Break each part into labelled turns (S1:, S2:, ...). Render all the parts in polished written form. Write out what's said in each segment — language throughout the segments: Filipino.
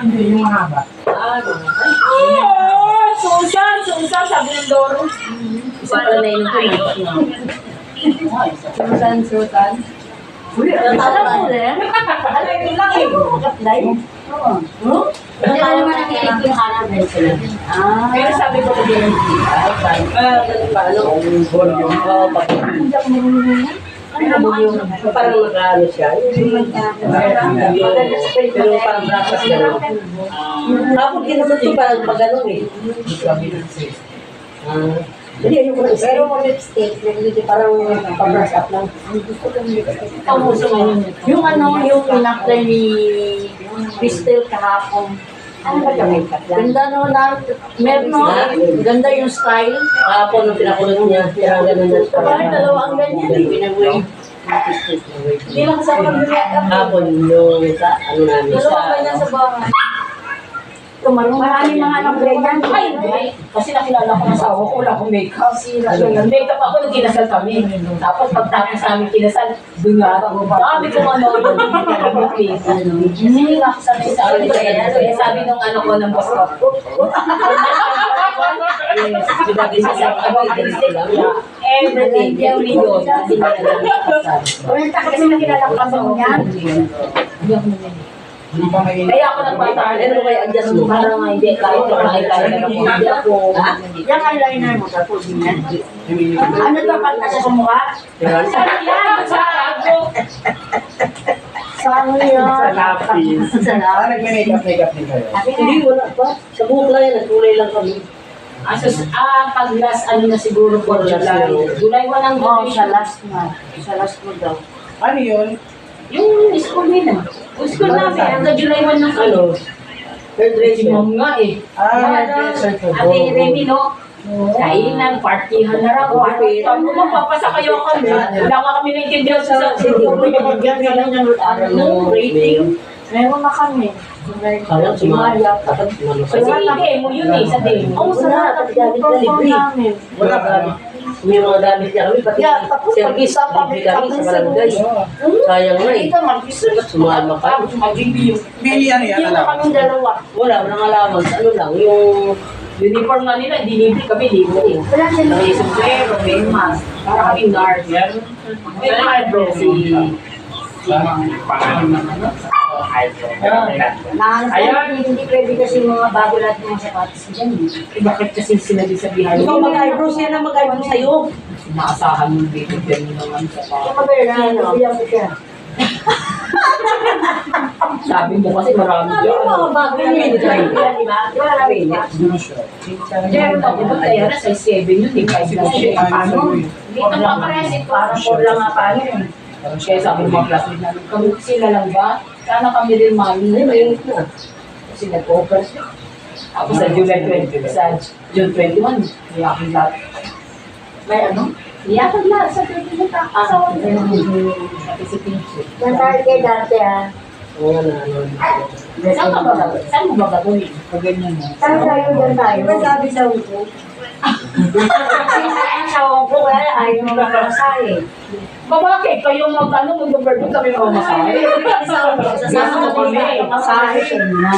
S1: hindi, yung mahaba.
S2: Susan, sabi ng Doro.
S3: Isa pala na yun ko.
S2: Susan.
S3: Alam mo rin?
S2: Ano yun lang eh.
S3: Kaya naman nakikinig yung kanan rin sila.
S2: Pero sabi ko ko din.
S3: Paano?
S1: Volume.
S3: Parang nag-ano siya. Pero parang breakfast gano'n. Kapag kinusot ko parang pag-ano eh. Hindi, ayoko na isa. Pero kung lipstick, parang pag-brush up lang. Gusto ko yung lipstick.
S2: Pamuso ngayon.
S3: Yung ano, yung in-apply ni Crystal kahapon.
S2: Ano ba yung makeup lang?
S3: Ganda no, meron no, ganda yung style. Kahapon nung pinakulot niya, kaya gano'n na siya.
S2: Parang dalawa ang ganyan eh.
S3: Pinag-wave.
S2: Hindi lang kasama mag-makeup.
S3: Kahapon yung sa, ano namin,
S2: Dalawa ang ganyan sa bahay. Maraming mga anak ganyan. Ay, hindi. Kasi nakilala ko ng asawa ko, wala akong makeup. Makeup ako nung kinasal kami. Tapos pagtapos namin kinasal, doon nga ako. Dami ko ano yun. Kasi hindi nga ako sanay sa akin. Sabi nung ano ko ng boss ko.
S3: sinabi siya sa
S2: Everything, every yun. Kasi nakilala ko kasi niyan. Kaya ako nagpatahal.
S3: Ano ba kaya adjust mo?
S2: Parang hindi, kahit kaya na ako. Hindi ako.
S3: Yung eyeliner mo sa food niya.
S2: Ano to, pagkasa sa mukha? Yan, sa ako. Saan yan?
S1: Sa napis.
S3: Sarap.
S1: Nagme-makeup din kayo.
S3: Hindi, wala pa. Sa buhok lang yan, nagkulay lang kami.
S2: Pag last, ano na siguro po, July. July 1 ang
S3: Sa last month. Sa last month daw.
S1: Ano yun?
S2: Yung school nila. Yung school namin, hanggang July 1 ng
S3: Ano? Third
S2: Si
S3: grade
S2: Mom nga eh.
S1: Hairdresser ko.
S2: Ate Remy, no? Kainan, partihan na raw. Pag magpapasa kayo kami, wala ka kami naintindihan sa rating. Meron na kami.
S3: Kaya sumaya.
S2: Kasi hindi mo yun eh, sa demo.
S3: Ang sarap. Libre.
S1: Wala ba?
S3: May mga gamit niya kami, pati service, libre kami sa barangay. Sayang na eh. Dapat sumama ka.
S1: Bili ano yan?
S2: Yung
S1: Alam.
S2: kami dalawa.
S3: Wala, walang alaman. Ano lang, yung
S2: Uniform na nila, hindi libre kami, libre. May sombrero, may mask. Para kami guard. May eyebrow.
S4: Hindi pwede kasi mga bago lahat ng mga sapatos dyan.
S2: Bakit kasi sila di sabihan?
S3: ikaw mag-eyebrows yan na mag-eyebrows sa'yo.
S2: Inaasahan mo dito, din mo naman sa
S4: Yung maganda, bigyan ko siya.
S2: Sabi mo kasi marami dyan.
S4: Yung mga bago na yun, di ba? Di ba? Marami ba?
S2: Meron ako doon, kaya na size 7 yun, eh, 5 lang siya. Ano? Dito pa parehas ito. Parang 4 lang nga paano yun. Kaya sabi ng mga classmates namin, kami sila lang ba? Sana kami rin mami.
S3: Ay, mayroon na.
S2: Kasi nag-offer siya. Tapos sa July 20, sa June 21, iyakin lahat. May ano? Iyakin lahat sa 20 na asawa niya. Sabi si Pinky.
S4: Yan tayo kay dati
S3: Oo na, ano.
S2: Saan ka ba? Saan mo ba gagawin? Pag ganyan mo.
S4: Saan tayo dyan tayo? Diba sabi sa upo? Sa upo, kaya ayaw mo makakasahe.
S2: Bakit? Kayo mag-ano, mag-birthday kami mamasahe.
S4: Sa upo, sa
S2: Sasama kami.
S4: masahe siya na.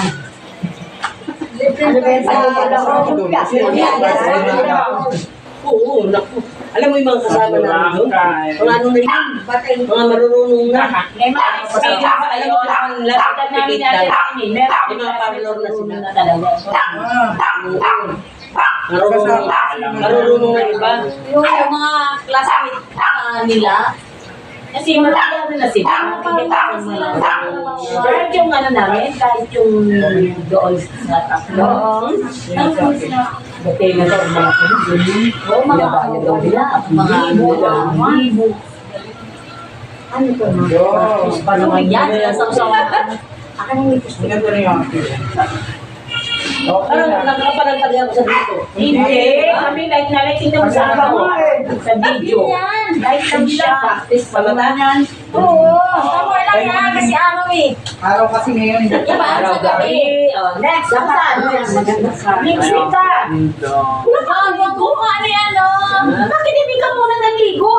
S4: Ano ba yan? Ano ba yan?
S3: Oo, naku. Alam mo yung mga kasama namin doon? Mga ano na yun? Mga marunong na.
S2: May mga
S3: Alam mo lang, lahat
S2: namin
S3: pikit lang.
S2: natin. Meron
S3: May mga parlor na sila.
S2: na talaga.
S3: Marunong na iba.
S4: Yung mga classmate nila,
S2: Kasi marami na sila. Kahit yung ano namin, kahit yung doon sa tatlo. Dati na daw mga kulit. Oo, mga bayan daw nila. Mga libo.
S4: ano to?
S2: Paano nga yan?
S4: Akin yung ipos.
S1: Maganda rin yung akin.
S3: Parang nakapanagpag ako sa dito.
S2: Hindi. Kami like na like tingnan mo sa ano. Sa video. Like lang siya. Practice pa naman.
S4: Oo, tama lang yan kasi ano eh.
S1: Araw kasi ngayon.
S4: Diba, sa gabi. Next, saan?
S2: Maganda sa
S4: Next week ka. Bago ka ano yan, no? Bakit hindi ka muna naligo?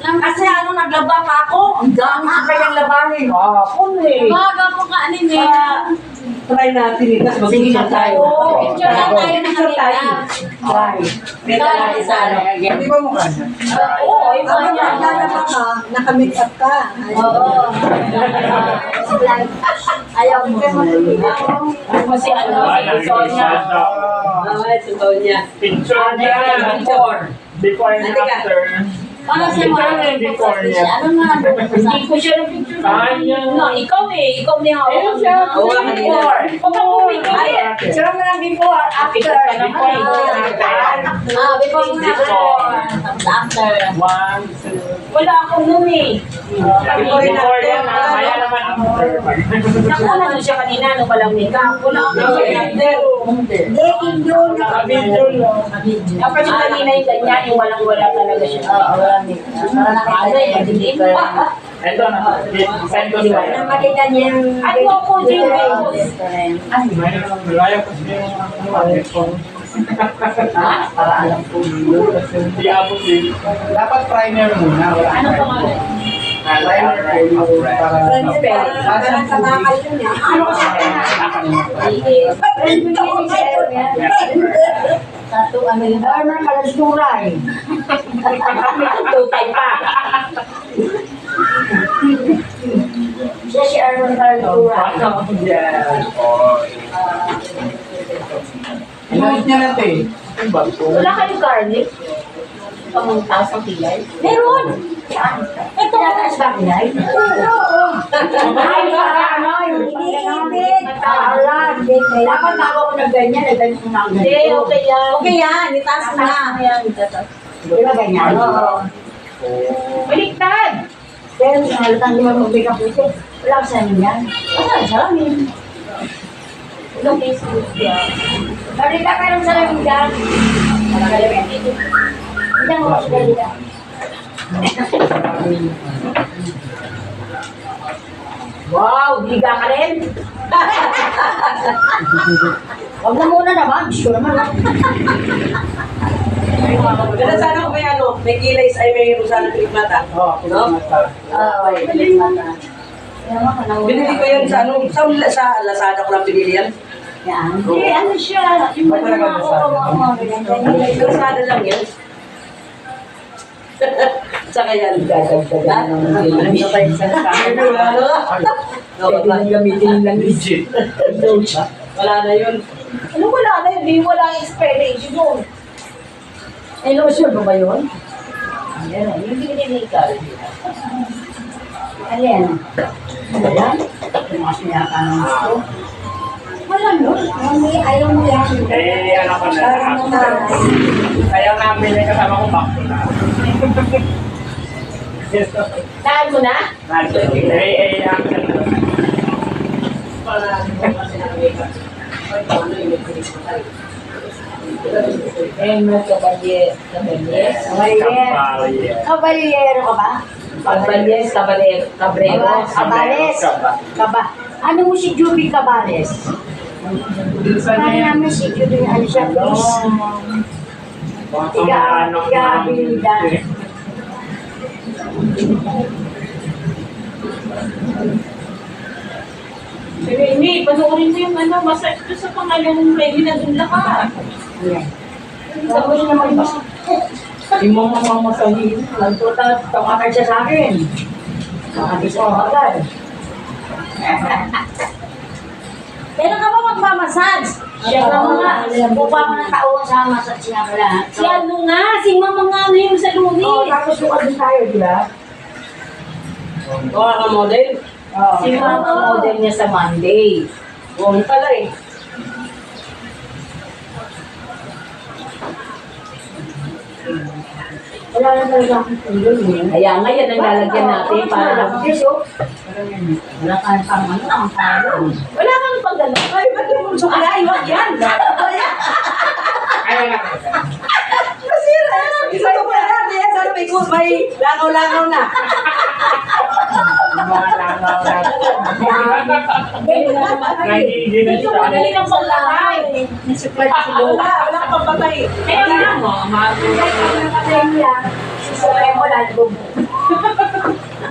S4: Kasi ano, naglaba pa ako. Ang dami ko kayang labanin.
S2: Ako eh.
S4: Baga mo ka ano eh.
S3: Try natin ito. Sige na tayo.
S4: Picture lang tayo ng kanila.
S3: Try. Dito natin sa ano.
S1: Di ba mukha niya?
S2: Oo, yung mga niya.
S5: Naka-make up ka.
S4: Oo.
S5: Ayaw mo.
S2: Kasi ano, si Sonia.
S3: Ay, totoo niya.
S6: Picture niya. Before and after.
S4: Para sa mga
S6: Before niya.
S4: ano nga,
S2: Hindi ko siya na-picture.
S6: Kanya.
S2: No, ikaw eh. Ikaw niya.
S6: Ayun siya.
S3: Oo, kanina.
S2: Huwag ka pumigil.
S5: Sira mo lang before, after.
S6: Before and after.
S4: before mo na after.
S6: One, two.
S2: Wala akong nun eh.
S6: Before yan. Kaya naman after.
S2: Nakuna nun siya kanina nung walang makeup. Wala akong after.
S5: Dating yun.
S6: Video lang.
S2: Dapat yung kanina yung ganyan, yung walang-wala talaga siya. Ano eh, hindi ko.
S6: Ito na. Send ko sa'yo.
S5: Makita niya yung...
S2: Ano ako, James?
S6: Malaya kasi yung
S2: Para alam ko.
S6: Hindi abot din.
S1: Dapat primer muna.
S2: Ano pangalan?
S1: Primer po yung para...
S5: Parang sa bakal yun niya. Ano ko siya?
S4: Tato, ano yun?
S5: Armor kalastura eh.
S2: Tutay pa.
S5: Siya si Armor kalastura.
S1: Yes. Inulit niya na ito eh.
S2: Wala kayong garlic? Pamangtaas ang kilay?
S5: Meron! Ito nataas ba kilay? Oo. Ay, ano, yung iniipit. Alam, dapat ako ko na ganyan, na ganyan na
S2: Hindi, okay yan.
S5: Okay yan, itaas mo na. Di ba ganyan? Oo.
S2: Baliktad!
S5: Pero halatang di ba mag-make-up ito? Wala ko sa amin yan. Wala sa amin.
S2: Ilang Facebook yan?
S5: Marita ka lang sa amin yan. Hindi mo kasi dalita.
S2: Wow, higa ka rin?
S5: Huwag na muna naman, gusto naman.
S3: Ganun sana kung may ano, may kilay ay may sana trip mata.
S1: Oo,
S3: No?
S5: Oo,
S3: Trip mata. Binili ko yun sa ano, sa Lazada ko lang pinili yan.
S5: yan. Hindi, ano siya? Yung
S1: Ba't talaga
S5: mga
S1: sa akin?
S5: ganyan.
S3: Lazada lang yan. Saka yan, gagagdagan ng
S5: Ano ba yung
S3: Wala
S2: gamitin lang
S1: Legit.
S3: na yun.
S2: Ano wala na yun? Hindi wala yung expiration yun.
S5: Eh, lotion ba yun?
S2: Ayan, yung binibigay.
S5: Ano yan? Ano yan? Tumakas niya ka ng gusto. Wala nun. Hindi, ayaw mo yan.
S6: Eh, ano ko na.
S5: Parang naman.
S6: Kaya namin yung kasama ko back to na.
S2: Saan mo na? Eh, magkabalye.
S5: Kabalyero ka ba?
S2: Pagbalyes, cabrero.
S5: Cabales. Kaba. Ano mo si Juby Cabales?
S1: Bilisan
S5: Ano
S1: niya yan.
S5: namin si Juby, ano siya, please? Tiga Bilda.
S2: Pero hindi, panoorin mo yung ano, masaya ko sa pangalan ng Remy na dun ka.
S5: Ayan. Tapos naman ba?
S1: Hindi mo mamamasahin.
S5: Tawakan siya sa akin. Makati sa kagal. Kailan ka ba magmamasage? Siya ka mga, buka mo ng tao sa massage niya ka lahat.
S4: Si ano nga, si mama nga ngayon sa
S5: Oo,
S4: lunis.
S5: tapos buka din tayo, di ba?
S3: Gawa ka model.
S5: Oo.
S2: Si Mama model niya sa Monday.
S3: Oo, pala eh.
S5: Wala na talaga akong tulong eh.
S2: Kaya ngayon ang lalagyan natin para lang.
S5: Wala ka pang ano, ang talo.
S2: Wala kang pag gano'n.
S3: Ay, ba't yung sukulay? Wag yan.
S6: Ayaw na.
S3: Masira. Isa ko pa yan. Yan, sana may langaw-langaw na.
S6: Malangaw na. Nagiging na
S2: Ito madali
S6: siya.
S2: ng paglalakay.
S5: Nasupply ko sa loob.
S3: Wala kang papatay.
S2: Kaya wala mo.
S5: Susupply mo lahat bubo.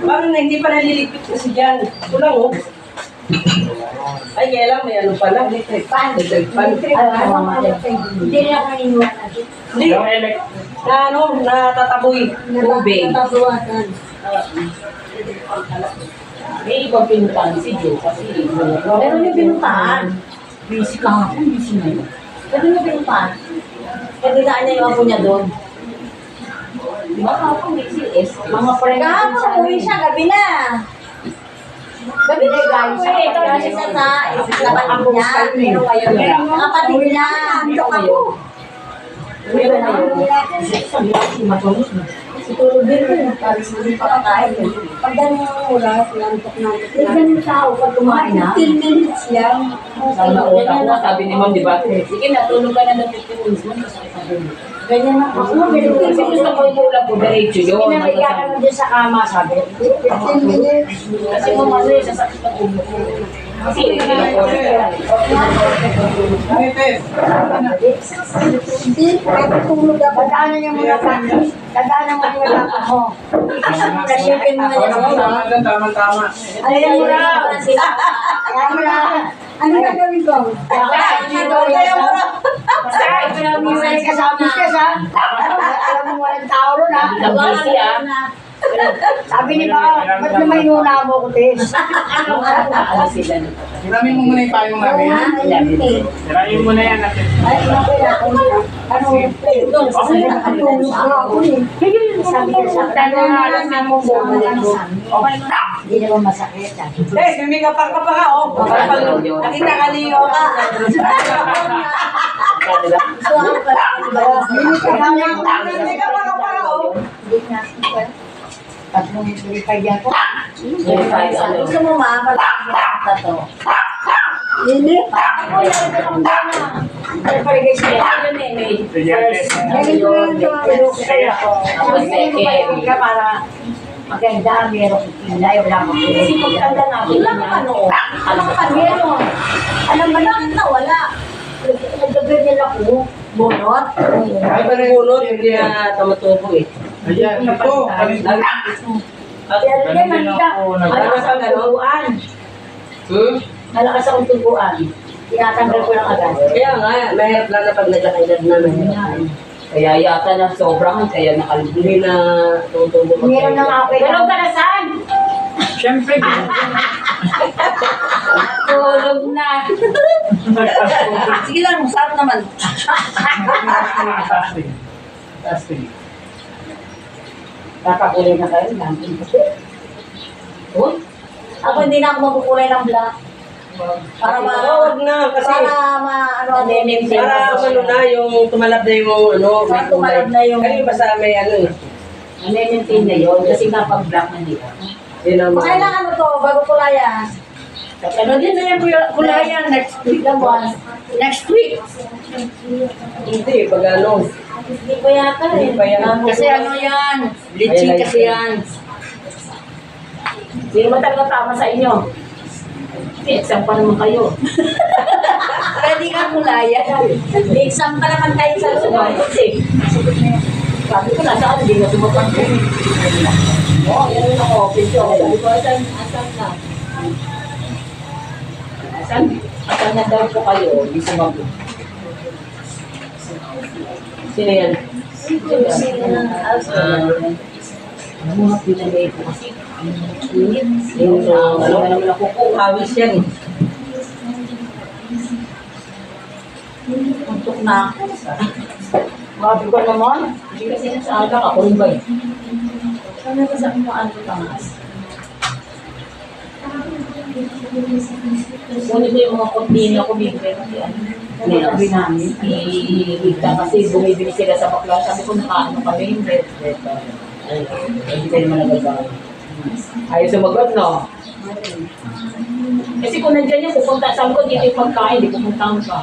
S3: Parang hindi pa naliligpit kasi dyan. Ito lang oh. Ay, kaya lang, may ano pala. Electric fan.
S5: Hindi na ako naniwala natin.
S3: Hindi.
S6: Yung elect.
S3: Na ano, natataboy. Tubig.
S5: Natatabuatan.
S2: May ibang pinuntahan si Joe kasi
S5: Pero yung pinuntahan, busy ka nga kung busy na yun. Pero yung pinuntahan,
S2: Kasi saan niya yung apo niya doon? Di ba kapag may CS? Mga friend
S5: kahapon umuwi siya, gabi na. Gabi na guys. Ito na siya sa kapatid niya. Pero ngayon, kapatid niya. Ito ako.
S2: Meron na yun. Matulog na.
S5: Situlog din ko. Paris hindi pa kakain. Pag ganun ang oras, lantok na. Ganun tao pag kumain na. 15 minutes lang.
S2: Sana utak ko, sabi ni Ma'am, di ba? Sige na, tulog ka na ng 15 minutes mo.
S5: Ganyan na ako.
S2: Kasi gusto ko yung ulam ko, diretso yun.
S5: Pinaliga ka na dyan sa kama, sabi. 15 minutes.
S2: Kasi mamano yung sasakit ng ulo ko. Kasi
S1: Marites.
S5: Hindi, natutulog ako. Dadaanan niya muna pa. Dadaanan mo yung lapa mo. Nasipin mo na niya
S1: Tama,
S5: muna.
S1: tama.
S5: Ano yan muna? Kaya mo na. Ano gagawin ko? Minsan kasama siya sa. Alam mo walang tao ron ha.
S2: busy ah.
S5: Sabi ni Baka, ba't naman inuna mo ko, Tess?
S2: Ano sila nito?
S1: Siramin mo muna yung payong namin.
S6: Sirayin mo na yan natin.
S5: Ay, ano, doon, sabi na katulog ako eh. Sabi niya sa akin, alam na mo mo, hindi naman masakit.
S3: Eh, bumika pa ka pa ka, oh. Nakita ka niyo ka.
S5: So, ako pala, hindi ka ba na ako?
S3: Bumika pa ka pa ka, oh.
S5: Hindi na ako. Tatlong verify yan ko.
S3: Gusto mo makakalakas to.
S5: Hindi.
S2: Ako lang ito ang gana. Pero parigay siya. Yun eh, may first.
S5: Ganito lang ito.
S2: Tapos second.
S5: Ka para maganda, merong kilay, wala mo.
S2: Kasi pagtanda natin,
S5: Wala ka noon. Alam ka meron. Alam mo lang na wala. Nagdaganyan ako. Bunot.
S3: Ay, parang bunot, hindi na tamatubo eh.
S1: Ayan, ito.
S5: Pero yan, mantika. Malakas ang tubuan. Malakas akong tubuan. Tinatanggal ko lang agad.
S3: Kaya nga, mahirap lang na pag nagkakaedad namin.
S2: Kaya yata na sobrang, kaya nakalibili.
S3: Hindi na tumutubo.
S5: Meron na nga ako.
S2: Pero ka na saan?
S1: Siyempre,
S2: Tulog na.
S3: Sige lang, sarap naman.
S1: Testing.
S5: Papakulay na kayo. Lampin ko siya.
S2: Uy,
S5: Ako hindi na ako magkukulay ng black. Para ma...
S3: Huwag na, kasi
S5: Para ma... Ano,
S3: para ano na, yung tumalab na yung ano,
S5: Para tumalab na yung-
S3: Kasi basta may ano eh.
S2: maintain na yun kasi kapag-black na nila.
S3: Yun ang
S5: Kailangan mo to, bago kulayan.
S2: Ano din na yung kulayan next week
S5: Ilang buwan.
S2: Next week.
S3: Hindi, pag ano.
S2: Hindi pa yata eh.
S3: Hindi pa yan.
S2: Kasi ano yan, litching kasi yan. Hindi naman talaga tama sa inyo. May exam pa naman kayo.
S5: Pwede ka kulayan. May exam pa naman tayo sa sunod.
S2: Kasi, sabi ko nasaan, hindi na sumapan ko. Oo, yan yung naka-open ko. Sabi ko, asan na? Asan na daw po kayo? Hindi sumagot.
S3: Sino yan?
S2: Ano mga pinagay ko kasi?
S3: Yung
S2: Ano naman ako po.
S3: hawis yan eh.
S5: Tuntok na ako.
S2: Mabi ko naman. Hindi kasi nasa aga ako rin ba eh.
S5: Sana ba sa mga ano tangas?
S2: Ngunit ko yung mga kontina ko bibigay kasi ano.
S5: Ano ang namin?
S2: Iigta kasi bumibili sila sa bakla. Sabi ko nakaano kami yung red. Hindi kayo naman nagagawa. Ayaw sumagot, no? Kasi kung nandiyan yung pupunta, sabi ko dito yung pagkain, di pupuntahan ka.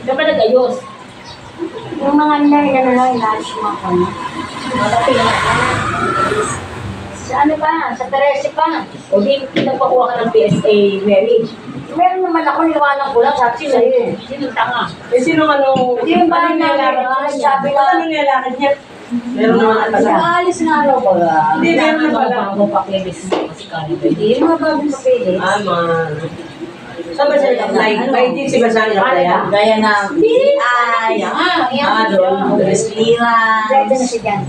S2: Dapat nag-ayos.
S5: Yung mga nai, ano lang, inaayos mo ako.
S2: Malaki na.
S5: Sa ano pa? Sa Teresi pa.
S2: O di, nagpakuha ka ng PSA marriage.
S5: Meron naman ako, nilawanan ko lang. Sabi sa'yo eh.
S2: Sino tanga?
S3: Eh, sino ano?
S5: Hindi yung bahay namin. Sabi
S3: Ba't
S5: na,
S3: ano nilalakad niya? Meron naman pala.
S5: Aalis nga raw ba?
S3: Hindi, meron na pala.
S2: Bagong papeles mo kasi kanina.
S5: Hindi, mga bagong papeles.
S3: Saan ba siya nag-apply? May agency ba siya nag-apply?
S4: Gaya ng doon. Clearance.
S5: Pwede na siya dyan.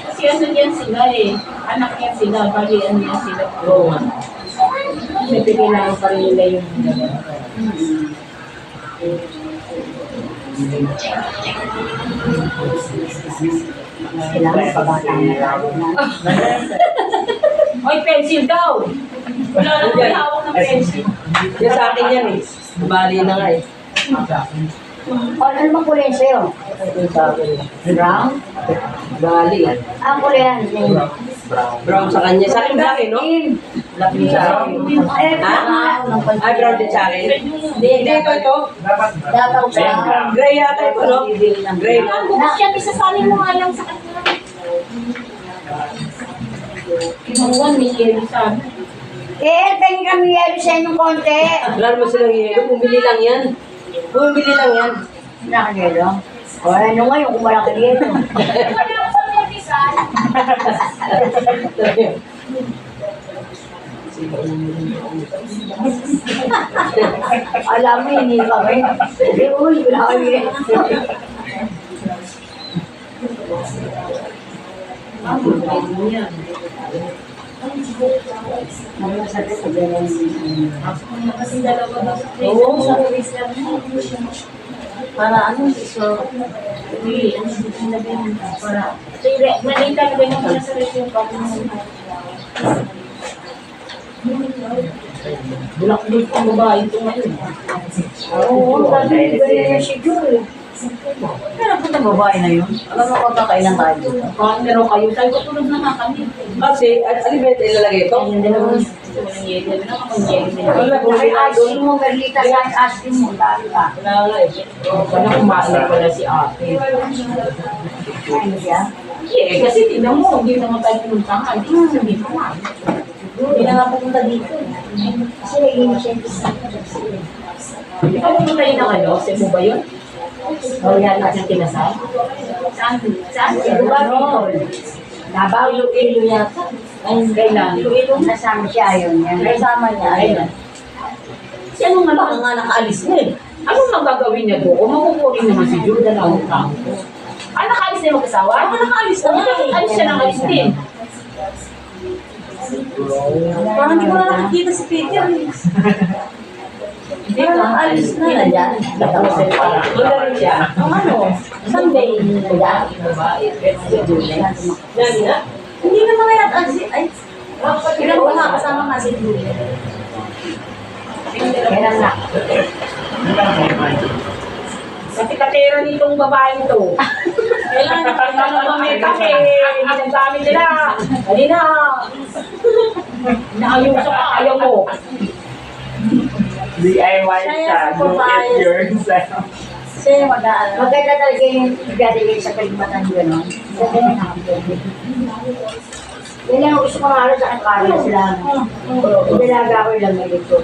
S2: Kasi ano yan sila eh. Anak yan sila. Bali ano yan sila.
S3: Oo nga.
S2: Siyempre kailangan pa rin nila yung
S5: Kailangan pabatang na lalo na.
S2: Oy, pencil daw! Wala nang may hawak ng pencil.
S3: Yan sa akin yan eh. Bali na nga eh.
S5: Ano bang kulay sa'yo?
S3: Ito sa akin.
S5: Brown?
S3: Bali.
S5: Ang kulay yan.
S3: Brown sa kanya. Sa akin black eh, no? Black din sa akin.
S5: Eh,
S3: Ha? Ay, brown din sa akin. Hindi, ito.
S5: dapat brown.
S3: Gray yata ito, no? Gray, no?
S4: Bukas yan, isasali mo nga lang sa kanya.
S2: Kinuwan ni Yeri sabi.
S5: Eh, pwede kami yelo sa inyong konti.
S3: Wala naman silang hihilo. Bumili lang yan. Bumili lang yan.
S5: Nakagelo. O ano ngayon kung wala ka dito?
S4: Wala ko sa medisan.
S5: Alam mo, hindi kami. Eh, uy, wala kami.
S2: Kasi dalawa na sa
S3: Oo.
S2: para ano, so, hindi, ano, sinabi mo, para, so, malita na ganyan pala sa resume pa. Bulak-bulak ang babae ito ngayon.
S5: Oo, sabi ko ganyan yung schedule.
S4: Pero po na babae na yun. Alam mo kung kakailan tayo dito.
S2: Bakit meron kayo? Sabi ko, tulog na nga kami.
S3: Kasi, alibet ilalagay ito.
S2: Ayun din naman. Walang yelo. Walang yelo.
S3: Wala kung
S5: Ay,
S3: sila doon.
S5: asking mo, Merlita, saan asking mo? Dali ka.
S3: Wala nga eh.
S2: Wala kumain pala si ate.
S5: Ano siya?
S2: Yeah, kasi tingnan mo, hindi naman tayo pinuntahan. Hindi sabi ko nga.
S4: Hindi na nga pupunta dito.
S5: Kasi nag-initiate sa
S2: Di ba pumunta yun na kayo? Cebu ba yun? O yan natin kinasal?
S4: Saan? Saan?
S5: Cebu ba dito? Davao,
S2: Iloilo yata. Ay, kailan? Iloilo?
S5: nasama siya yun. Yan.
S4: Kasama niya.
S2: Ayun. Si anong
S4: Baka
S2: naman?
S4: nga nakaalis na eh.
S2: Anong magagawin niya doon? Kung makukunin naman si Jordan ang tao. Ah, nakaalis na yung mag-asawa?
S4: Ako nakaalis na nga eh.
S2: Alis siya ng alis din.
S4: Parang hindi ko na nakikita si Peter eh.
S2: Hindi
S4: Parang nakaalis na yan dyan.
S2: Magaling siya.
S4: Ang ano? Sunday.
S2: Kaya, babae. Pero si Jordan.
S3: Yan na.
S4: Hindi na mga yata. Ay, ilan ko nga kasama nga si Julie.
S5: Kailan na?
S2: Kasi katero nitong babae ito. Kailangan kami kami. Ginagamit nila. Dali na. Naayuso ka. Ayaw mo.
S6: DIY siya. Do it yourself.
S4: Siya yung mag-aaral.
S5: Maganda talaga yung galing sa kalimatan gano'n. Ganda yung nakapagod. Yun lang gusto ko nga sa kanya sila. Dalaga ko lang may dito.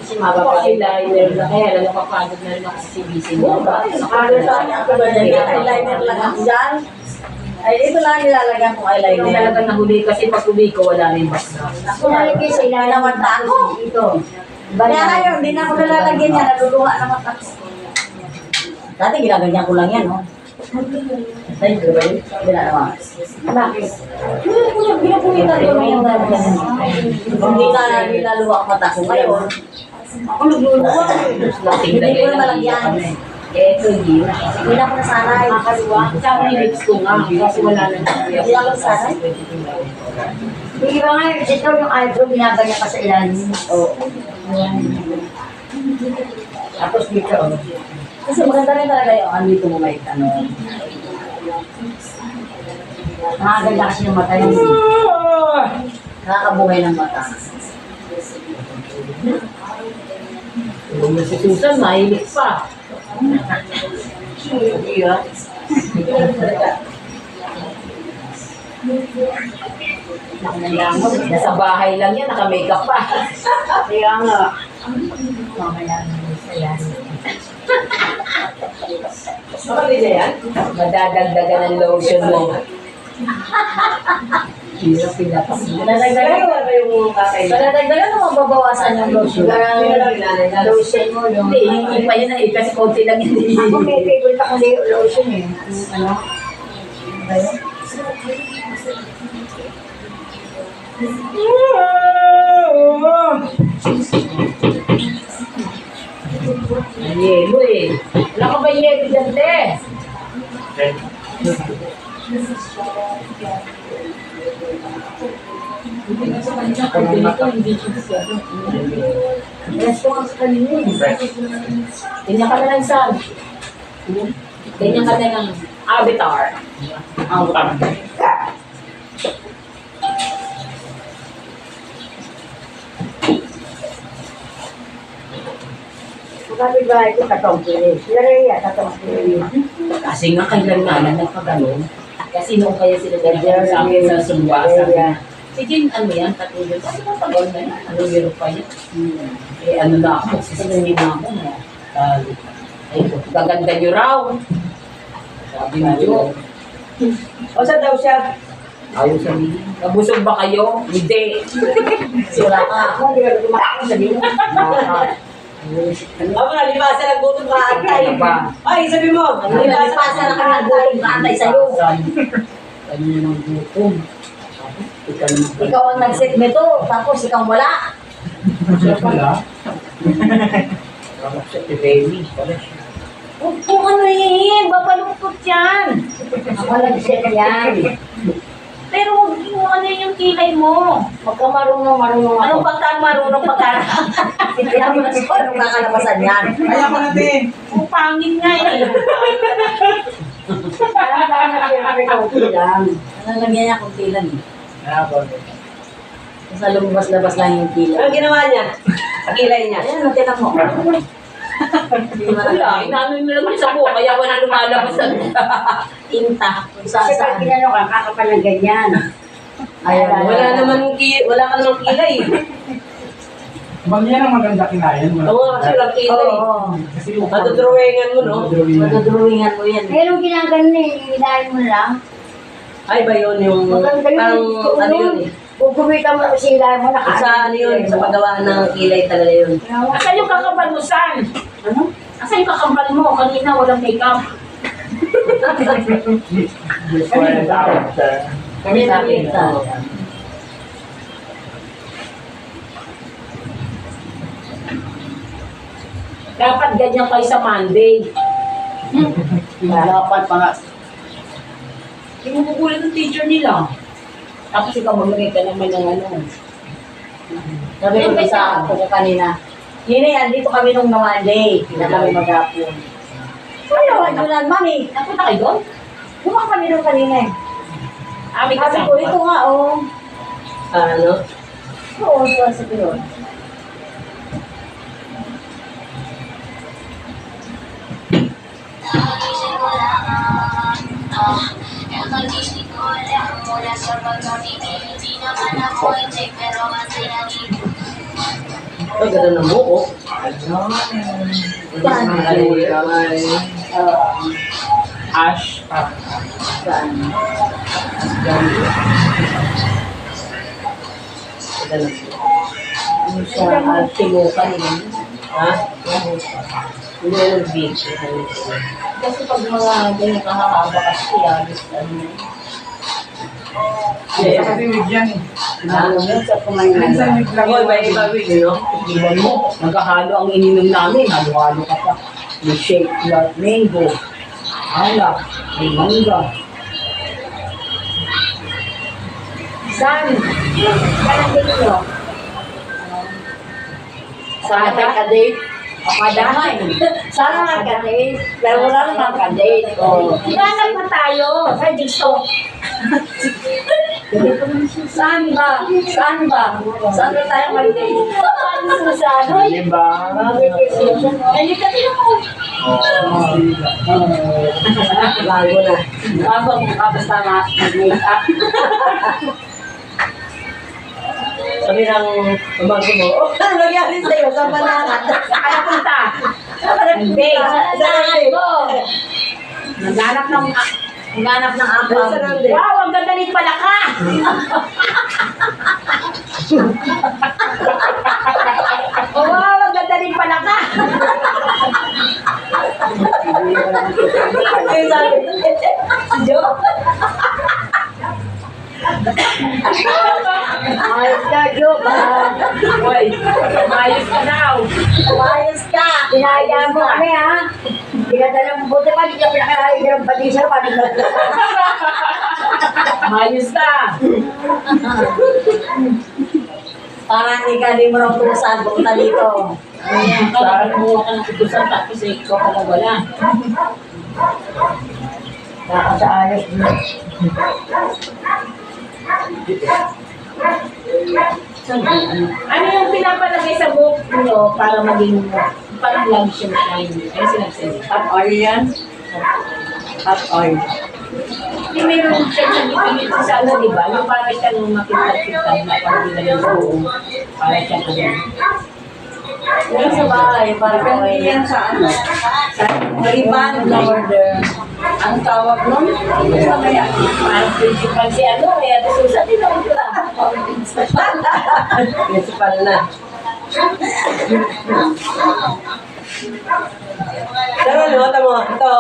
S5: Kasi
S2: Ako
S5: mababa.
S2: eyeliner na kaya lang napapagod na rin ako sa CBC mo.
S4: Nakalo sa akin ako ba dyan? Eyeliner lang ako dyan. Ay, ito lang ang nilalagyan kong
S2: Yung
S4: eyeliner.
S2: talagang nahuli kasi pag huli ko wala na yung bakla.
S5: Ako nalagay sa ilalim ng
S4: Ako.
S5: dito.
S4: Kaya ngayon, hindi na ako nalalagyan niya. Naluluha naman ako. Dati ginaganyan ko lang yan, no? Ay, di ba yun? Hindi na naman.
S5: Bakit?
S4: Pinapumitan ko lang yung ganyan. Hindi na nilaluha ang mata ko ngayon. Ako nagluluha. Hindi ko na malagyan.
S2: Eh, ito hindi na.
S4: Hindi na ako nasanay.
S2: Makakaluwa. Sabi ni lips ko nga, kasi wala na
S4: Hindi na ako nasanay.
S5: Hindi ba nga yung ito yung eyebrow binabanyan pa sa ilalim.
S4: Oo.
S5: Tapos dito.
S4: Kasi maganda rin talaga yung andito mo may ano.
S5: Nakaganda kasi yung mata yun.
S4: Nakakabuhay ng mata.
S2: Yung si Susan, mahilig pa.
S4: Hindi ah.
S2: Nasa bahay lang yan, naka-makeup pa.
S5: Kaya nga.
S2: Mamaya na sa yan.
S3: Makabili yan?
S2: Madadagdagan ng lotion mo. Hirap pinapas.
S3: Kaya wala ba yung kakay na?
S5: Madadagdagan na mababawasan yung lotion. Lotion mo yung...
S2: Hindi, hindi pa yun kasi konti lang hindi.
S5: Ako may favorite ako na yung lotion eh. Ano? Ano yun?
S2: Yelo eh. Wala ka ba yelo dyan, te?
S5: Resto nga sa kanina eh.
S2: Ganyan ka na lang, Sam. Ganyan ka na lang. Avatar.
S5: Magkapit bahay ko, katong kiri. Sila rin yan, katong kiri.
S2: Kasi nga kailan nga lang nagpaganon. Kasi nung kaya sila ganyan sa akin sa sumwa, sabi niya, sige, ano yan, katulad. Kasi matagal na yan. Ano meron pa yan? Eh, ano na ako, sisinayin na ako. Ay, gaganda niyo raw. Sabi niyo.
S3: O saan daw siya?
S2: Ayaw sabihin. Nabusog ba kayo? Hindi.
S5: Sila ka. Ako, hindi ka tumakot sa dito.
S3: Ako nalipasan ang gutom ka antay.
S2: Ano ba?
S3: Ay, sabi mo.
S5: Nalipasan na kami nagbutom kaantay sa'yo.
S2: Kanina ng gutom. Ikaw naman.
S5: Ikaw ang nag-set nito, tapos ikaw wala.
S1: Siya pala.
S2: Si Baby.
S5: Huwag po ano eh, babaluktot yan. Ako nag-set yan.
S2: Pero huwag mo ano yung kilay mo.
S5: Huwag ka marunong ako.
S2: Anong pagkaan marunong pagkaan?
S5: Kaya mo na sa parang kakalabasan yan.
S1: Kaya ko natin.
S2: Ang pangin nga eh.
S5: Kaya na siyempre kaunti lang.
S2: Nalagyan niya kung kilan eh.
S1: Kaya ko.
S5: Basta lumabas-labas lang yung kila.
S3: Ano ginawa niya? Pagkilay niya.
S5: Ayan, natinak mo.
S2: Wala, inaano nyo naman sa buha, kaya wala lumalabas sa tinta.
S5: Sa saan kinano ka, kakapal ng ganyan. Ayan,
S3: Wala ka namang kilay.
S1: Bang yan ang maganda kinayan mo.
S3: Oo, kasi walang kilay.
S5: Oo.
S1: Kasi yung
S3: Matudrawingan mo, no?
S5: Madudrawingan mo yan. Pero ginaganon eh, hinahin mo lang.
S3: Ay ba yun yung...
S5: Maganda yun.
S3: Parang ano yun eh.
S5: Kung kumita mo kasi hilahin mo,
S3: Sa ano yun, sa paggawa ng kilay talaga yun.
S2: Asan yung kakambal mo, San?
S5: Ano?
S2: Asan yung kakambal mo? Kanina walang makeup.
S1: Kami sa akin.
S2: Dapat ganyan kayo sa Monday.
S1: Dapat pa nga.
S2: Kinukukulit ng teacher nila. Tapos ikaw mamigay ka naman ng ano.
S5: Sabi ko sa ako kanina. Hindi, andito kami nung Monday. Na kami mag-apon. Ayaw, adunan, mami.
S2: Napunta kayo doon?
S5: Bumak kami nung kanina eh.
S2: May
S5: Sabi
S2: kasama
S5: ko, ito nga, oh.
S3: Ano?
S5: Oo, sa pinon.
S3: Ay, ganda ng buko.
S1: Ash.
S3: Ganda ng buko.
S5: Ano siya, tilukan yun.
S3: Ha? Hindi na nag-beach.
S5: Kasi pag mga ganyan kahahaba kasi, gusto ano.
S1: Sa kasi wig yan eh.
S5: Ano yun sa kumain
S1: Minsan wig lang.
S3: Ako, iba wig, no?
S2: Iwan mo, naghahalo ang ininom namin. Halo-halo ka pa. May shake, mango, alak, may mangga.
S5: San? Parang dito.
S2: Sana ka-date. Padahan.
S5: Sana nagka-date. Pero wala naman ka-date. Oh.
S2: Ilanag na tayo. Sa dito.
S5: Saan ba? Saan ba? Saan ba tayo mag-date? Saan sa ano?
S1: Diba?
S2: Ay, ka din ako.
S3: Bago na.
S5: Bago mo kapos tama mag-make up.
S3: Sabi ng pamangkin mo, oh, ano nangyari sa'yo sa bananat?
S2: Kaya punta. Hindi.
S4: Naghanap ng apam.
S2: Wow, ang ganda ni Palaka. Wow, ang ganda ni Palaka.
S3: Ay, sabi, Jo.
S5: Ayos ka, Jo.
S2: Uy, mayos ka daw.
S5: Ayos ka. Pinaya mo kami, ha? Pinadala mo. Buti pa, hindi ka pinakalayo ng patisar.
S2: Mayos ka.
S4: Parang hindi mo nang tusan. Punta dito.
S2: Ayan, kaya kumuha ka ng kutusan tapos ikaw ka mawala.
S5: Baka sa ayos mo.
S2: Ano yung pinapalagay sa buhok nyo para maging parang love siya shine? Ano sinasabi?
S3: Hot oil yan? Hot oil.
S2: Hindi meron siya nagpipigil sa ano, di ba? Yung parang siyang makita-kita na parang nilagay sa buhok. Para siyang
S4: Yan sa bahay. Parang
S3: Depende yan sa ano? Sa ribbon order. Ang tawag nun? Sa kaya?
S2: parang principal si ano, eh, at Susan, di naman ko lang.
S3: Principal na. Pero ano, mo, ito.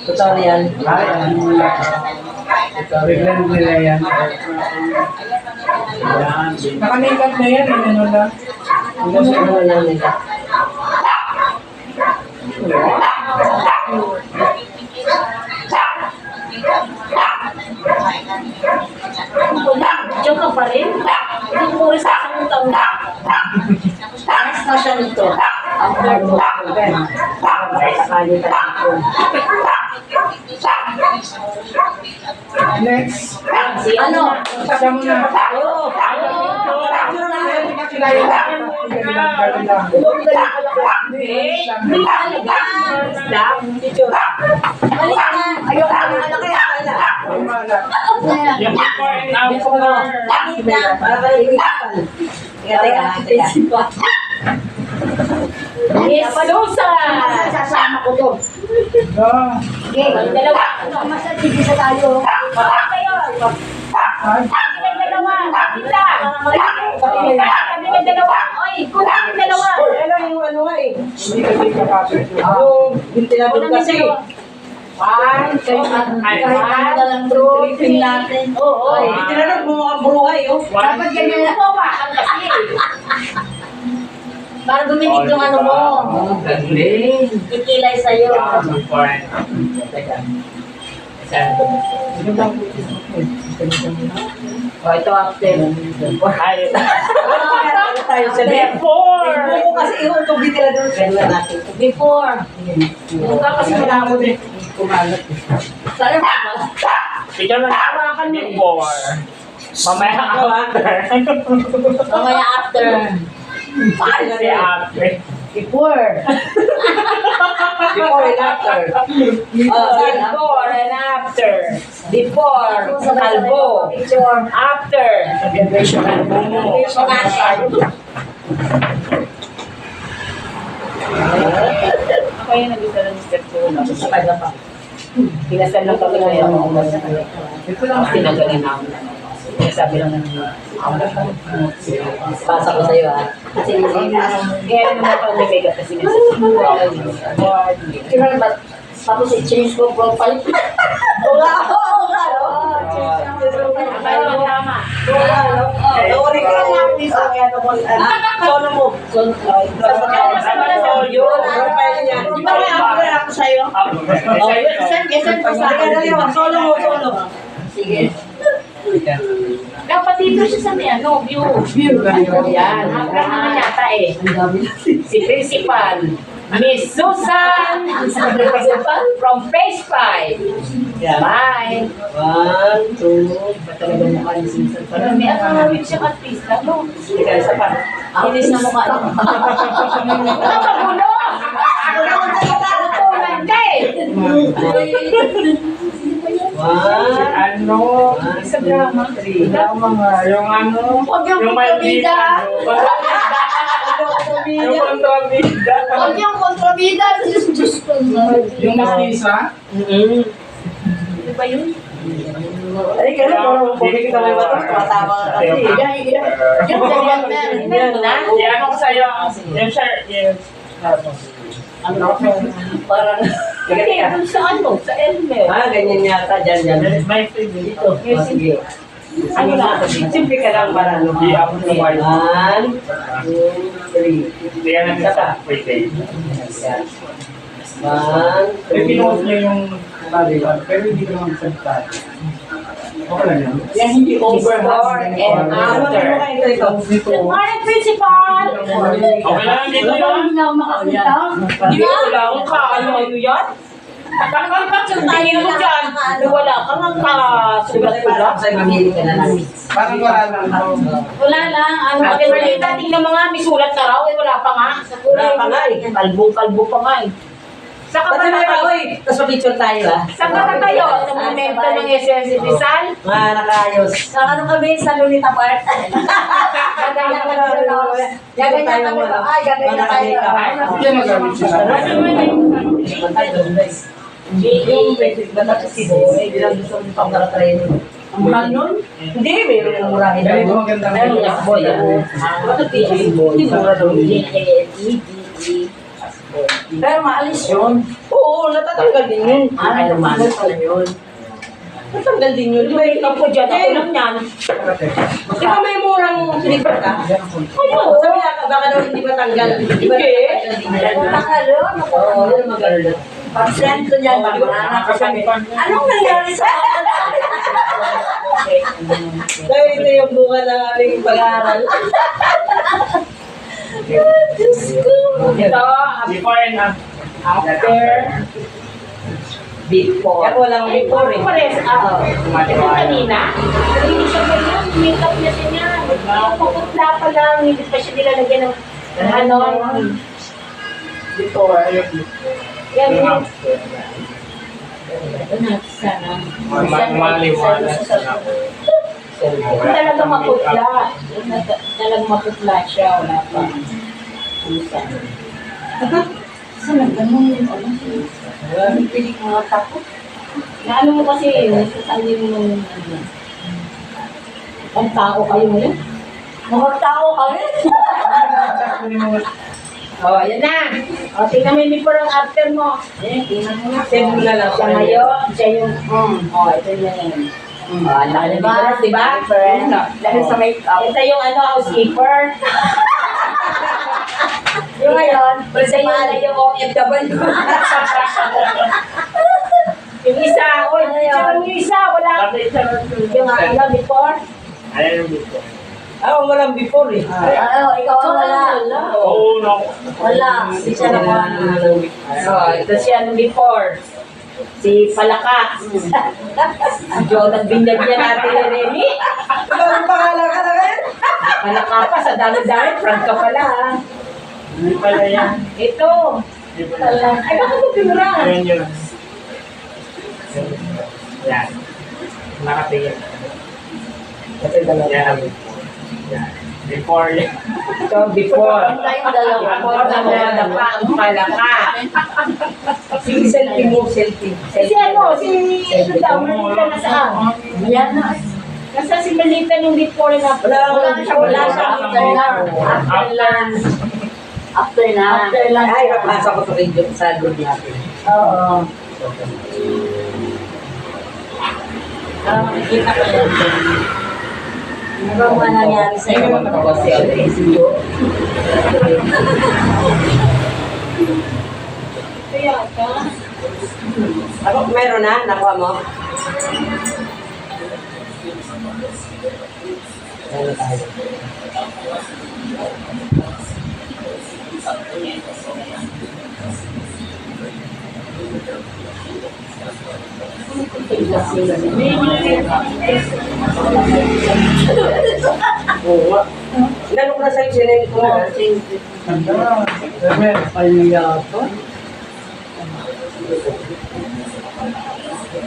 S3: Tutorial.
S1: Ay, ano wala ka. Ito, biglang nila yan. Yan. Nakanikat na yan, ano na.
S3: Ano lang nila.
S2: Diyan ka pa rin? Hindi mo rin sa isang taon.
S4: Taas na siya nito.
S2: Ang third mo. Sakali ka dito.
S1: Next.
S2: Si ano?
S1: Siya muna.
S5: Ayoko na malaki.
S6: Yung before and after.
S3: Para kayo principal. Teka.
S2: Miss Susan!
S5: Sasama ko to. Okay.
S2: Ang dalawa.
S5: Masarap sa tayo.
S2: Bakit kayo? Kami ng dalawa. Kita. Kami ng dalawa. Oy, kunin yung dalawa.
S3: Ano yung ano nga eh?
S1: Hindi kasi kapatid ko.
S3: Yung ventilador kasi.
S2: One, two,
S4: Kahit ano na lang tripping natin.
S2: Oo.
S3: Ay, ventilador mo mga buhay oh.
S2: Dapat ganyan na po, bakal kasi.
S4: Para guminig yung ano mo.
S1: Galing.
S4: Ikilay sa'yo.
S6: Before and after.
S2: O, ito after.
S6: Ay,
S3: Ano tayo sa
S6: before.
S3: Buko kasi yung itong ventilador. Ganyan natin.
S2: Before. Buka kasi wala ako din.
S3: Kumalat.
S2: Sana ba?
S6: Ikaw na hawakan before. Mamaya after.
S4: Mamaya after.
S6: Ay, si after.
S2: Before.
S3: Before and after.
S2: Before and after. Before. Kalbo. After. Ako yung nag-isa ng step 2. Tapos sa kanya pa. Pinasal lang kami ngayon.
S1: Ito lang.
S2: Pinagaling namin. Sabi lang ng
S4: Pasa ko sa'yo ah.
S2: kasi kaya naman ako may mega kasi
S4: Kailan ba? Tapos i-change ko profile.
S3: Oo nga.
S2: tama.
S3: Uli ka lang. Solo mo. Di ba may after ako sa'yo? Solo mo, solo.
S4: Sige.
S2: Dapat dito siya sa may ano, view. Yan, hanggang naman yata eh. Si Principal, Miss Susan, from Phase 5. Bye.
S3: 1, 2.
S2: Ba't talaga mukha ni Susan? Parang may akawawin siyang artista, no?
S3: Teka, isa pa.
S4: Inis na mukha niya.
S2: Nakagulo! Kukunan ka eh!
S6: Si ano?
S2: Sa drama.
S6: Drama nga. Yung ano?
S5: Huwag yung
S6: Yung maldita.
S5: kontrabida.
S6: Yung kontrabida.
S5: Huwag yung kontrabida. Diyos ko.
S1: Yung mastisa,
S2: Ano ba yun?
S3: Ay, kaya parang pumigil ka may mata, tumatawa ka kasi.
S5: Yung ganyan na.
S2: Ano mo na?
S6: Yan ako sa'yo. Yung shirt. Yung
S3: Ano? Parang,
S2: Hindi, dun sa ano? Sa Elmer.
S3: ganyan yata, dyan.
S6: my favorite.
S3: Ito, sige. Ano na? Simple ka lang para ano.
S6: Hindi ako na white.
S3: 1, 2, 3.
S6: Hindi yan ang isa. Wait, wait.
S3: 1,
S1: eh, pinuot niya yung taliwan, pero hindi ko naman salita. Okay lang yan.
S2: Yan hindi over and after.
S5: Good morning, Principal!
S6: Okay lang dito yun.
S5: Hindi na ako makakita.
S2: Hindi ko lang ka. Ano yan? Tayo mo dyan. Wala ka nga kasulat-sulat.
S1: Parang wala lang.
S5: Wala lang. Ano
S2: Ang Marlita, tingnan mo nga, may sulat na raw. Eh, wala pa nga.
S3: Wala pa nga eh.
S2: Kalbo-kalbo pa nga eh. Saka
S3: Ba't
S2: pa
S3: naman
S2: tayo?
S3: ako eh? Tapos picture tayo ah.
S2: Saka pa tayo? Sa momento ng SS Rizal?
S3: Mga nakayos.
S4: Ano kami sa Lunita Park?
S5: Gaganyan ka na ako. Gaganyan kami. Ay, gaganyan tayo.
S1: Hindi yan nagamit sila.
S3: Yung basic ba na kasi hindi lang gusto mo pang nakatraining.
S2: Ang mahal nun?
S3: Hindi, mayroon yung murahin
S1: Ganito
S3: daw.
S1: magandang
S3: Meron
S1: video.
S3: nga, boy. Bakit hindi mura daw? Pero maalis yun. Oo, natatanggal din yun.
S2: Ay, lumalas pala yun.
S3: Natatanggal din yun. Di ba
S2: Ikaw po dyan, ako lang yan.
S3: Di ba may murang sinipat ka? Oo. Sabi na, baka daw hindi matanggal. Di ba natanggal din yan?
S5: Nakalo.
S3: Oo, yun maganda.
S4: Pag-send ko dyan, anong nangyari sa akin?
S3: Kaya ito yung bunga ng aming pag-aaral.
S4: Diyos ko.
S2: Ito,
S6: Before and
S2: after.
S3: Before. Kaya walang before eh.
S2: Pares, ito kanina. Hindi siya ganyan, makeup niya din yan. Puputla pa lang, hindi pa siya nilalagyan ng ano.
S1: Before,
S2: Yan yun.
S6: maliwanag na.
S2: Talaga maputla. Talaga maputla siya, wala pa.
S5: Saan ang ganun yung ano? Pilik mga takot.
S2: Na ano mo kasi, nasasabi mo nung ang tao kayo ngayon.
S5: Mga tao kami.
S2: Oh, yan na. O, tingnan mo yung before ang after mo.
S3: Send mo na lang
S2: Siya ngayon, siya yung, oh, ito yun. Oh, diba? Diba? Dahil sa makeup. Ito yung ano, housekeeper. Yung ngayon, ito yung OFW. Yung isa, oy, yung isa, wala. Yung ano, before.
S6: Ayan yung before.
S3: Walang before eh.
S5: Ano, ikaw ang wala.
S6: Oo, no.
S5: Wala. Hindi siya nakuha.
S2: Oh, ito siya nung before. Si Palaka. Si Jonathan Binyagyan natin ni Remy.
S3: Anong pangalan ka na ngayon?
S2: Palaka pa, sa dami-dami, prank ka pala. Ha?
S6: Hindi pala yan.
S2: Ito.
S6: Hindi pala.
S2: Ay, bakit mo pinura?
S6: Ayan yun. Yan. Nakatingin. Yan. Yan. Before yan.
S2: Ito, before.
S5: Tayong dalawa.
S2: Before na nadapa ang Palaka.
S3: Sige, selfie mo, selfie.
S2: Si ano, si daw, Malita na saan?
S5: Yan na.
S2: Nasa si Malita nung before na.
S3: Wala siya.
S2: After lang.
S5: After na.
S2: After lang.
S3: Ay, papasa ko sa radio sa group natin.
S2: Oo. Makikita ko yan.
S5: Ano ba nangyari sa iyo?
S2: Kaya ka?
S3: Ako, meron na? Nakuha mo? Meron tayo. Oo nga. Inanong na sa'yo, sinend ko na.
S1: Ay, yata.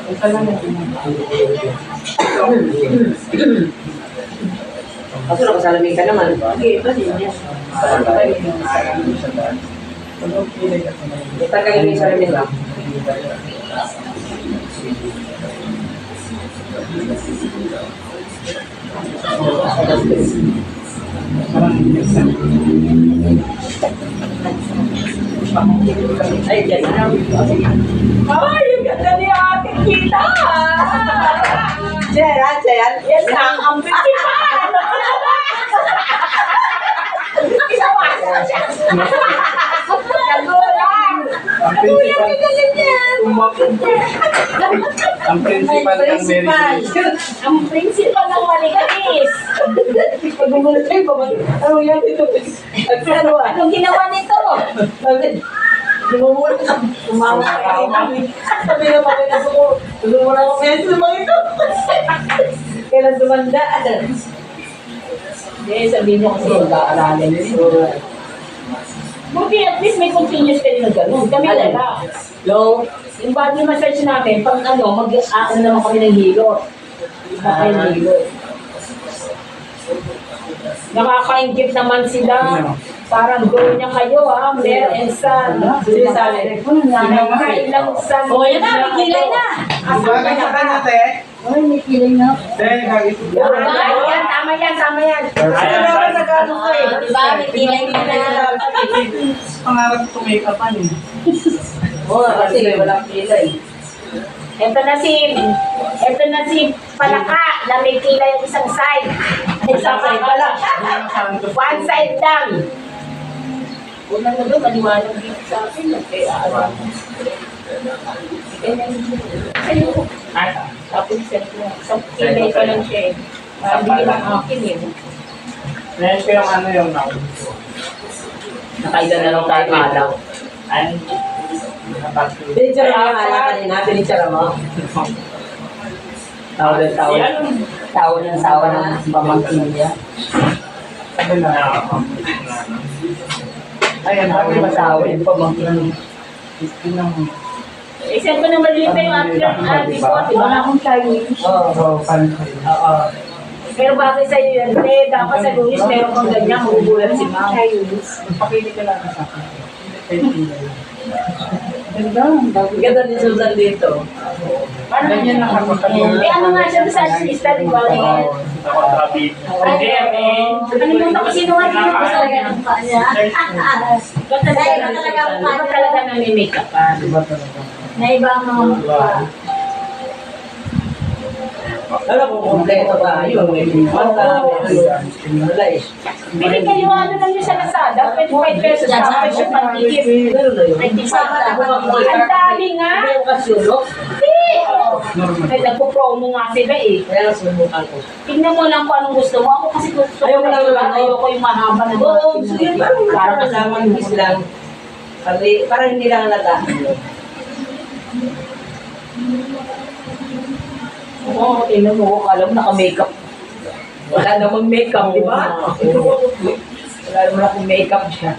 S1: Ito lang yung
S3: Kaso nakasalamin ka naman.
S4: Okay, pwede niya.
S3: Itagal yung salamin lang. Ay, dyan na.
S2: Ay, yung ganda ni Ate Kita!
S3: Chayan, chayan.
S2: Yan lang ang principal! Isawasan siya! Nagulang!
S1: ang principal. Ang principal ng Mary.
S2: Ang principal ng Manigamis!
S3: Pag-umulat kayo, ano yan ito?
S2: Anong ginawa nito?
S3: Lumumulat ka. Umawa ka. Sabi na mga ito ko, lumumulat ko kaya sila mga ito. Kailan dumanda?
S2: Hindi, sabihin niyo kasi mag-aaralin yun. Buti at least may continuous ka rin na gano'n. Kami
S3: Alin?
S2: wala.
S3: Low.
S2: Yung body massage natin, pag mag-aano naman kami ng hilot. Iba kayo ng hilot. Nakaka-ingit naman sila. Parang gawin niya kayo ha, Mel and Son.
S3: Sinasabi.
S2: Kailang Son.
S4: O, yan na, may kilay na.
S1: Bagay sa kanya, te.
S5: Ay, may kilay na.
S1: Te, kagit.
S2: Yan, tama yan, tama yan.
S3: Ano naman sa gano'n ko eh?
S4: Diba, may kilay na.
S1: Pangarap ko make-up eh.
S3: Oo, kasi walang kilay.
S2: Ito na si Palaka na may kilay ang isang side.
S3: Isang side pala.
S2: One side lang. Una na doon, maliwanag dito sa akin. Kaya alam. Sa'yo. Tapos isang kilay pa lang siya eh. Hindi lang akin eh.
S1: Ngayon ko yung ano yung naku.
S3: Nakaida na lang tayo malaw.
S1: Ay,
S3: Pinitsara mo yung ala kanina, pinitsara mo. Tawa ng tawa. Tawa ng tawa ng pamangkin niya.
S1: sabi na. Ayan,
S3: Tawa
S1: sabi
S3: ng tawa ng pamangkin niya.
S2: Isang ko na maliit na yung ate ko, di ba?
S5: Wala akong Chinese.
S1: Oo, pansin.
S3: Oo.
S2: Pero bakit sa'yo yan? Eh, dapat sa lunis meron kang ganyan, magugulat si Ma'am.
S5: Chinese.
S1: Pakili ka lang sa akin.
S5: Ganda, ang bago.
S3: Ganda ni Susan dito.
S1: Ganyan na ako kanina.
S2: Eh, ano nga siya sa artista, di ba? Ano mo kasi nung ano ko sa
S5: Ang paa niya.
S2: Ba't talaga nami-makeup ka?
S1: Diba talaga?
S5: Naiba ang mga mukha.
S3: Alam ko, kompleto tayo. May limata, may wala eh.
S2: Bili kayo ano lang yung sa Lazada, 25 pesos tapos yung pantikip.
S3: Meron na yun.
S2: 25 Ang dami nga!
S3: May kasulok.
S2: Hindi! Ay, nagpo-promo nga sila eh.
S3: Kaya sumukan ko.
S2: Tingnan mo lang kung anong gusto mo. Ako kasi gusto ko
S3: Ayaw mo lang
S2: lang,
S3: naman,
S2: ayoko yung mahaba na mga
S3: Oo, sige, parang kasama yung bis lang. Parang hindi lang halata.
S2: Oo, tingnan mo, alam naka-makeup. Wala namang makeup, di ba? Wala naman akong makeup siya.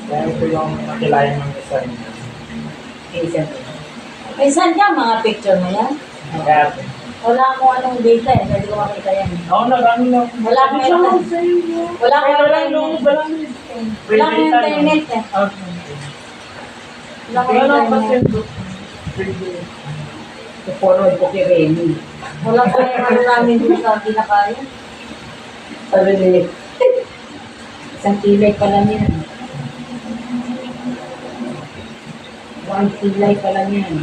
S1: Kaya ito yung nakilayan ng design.
S5: May saan ka mga picture mo yan?
S1: Kaya,
S5: Wala akong anong data eh. Pwede ko makita yan.
S1: oo na, ano na.
S5: Wala akong Wala akong Wala akong internet eh. Wala akong internet.
S2: Pupunood ko kay Remy.
S5: Wala pa yung ano namin dito sa kinakaya.
S3: Sabi ni
S2: Isang kilay pa lang yan. One kilay pa lang yan.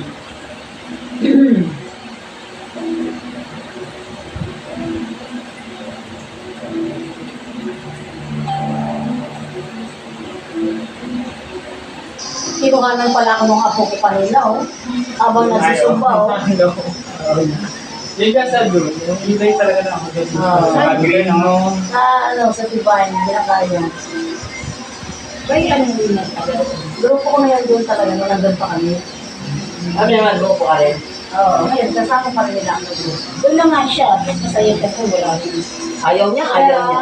S5: Kinuhanan pala ako ng apo ko kanina oh. Habang nagsusumba oh.
S1: Yung ka sa doon, yung ilay talaga na ako. Sa green, no?
S5: Ano, sa Tibayan, kinakaya.
S2: Bay, anong din na
S5: Grupo ko na yan doon talaga, nung nandun pa kami.
S3: Kami naman, buo po ka rin.
S5: Oo, ngayon, kasama pa rin nila ang grupo.
S2: doon na nga siya. Mas masaya kasi wala rin.
S3: Ayaw niya, ayaw niya.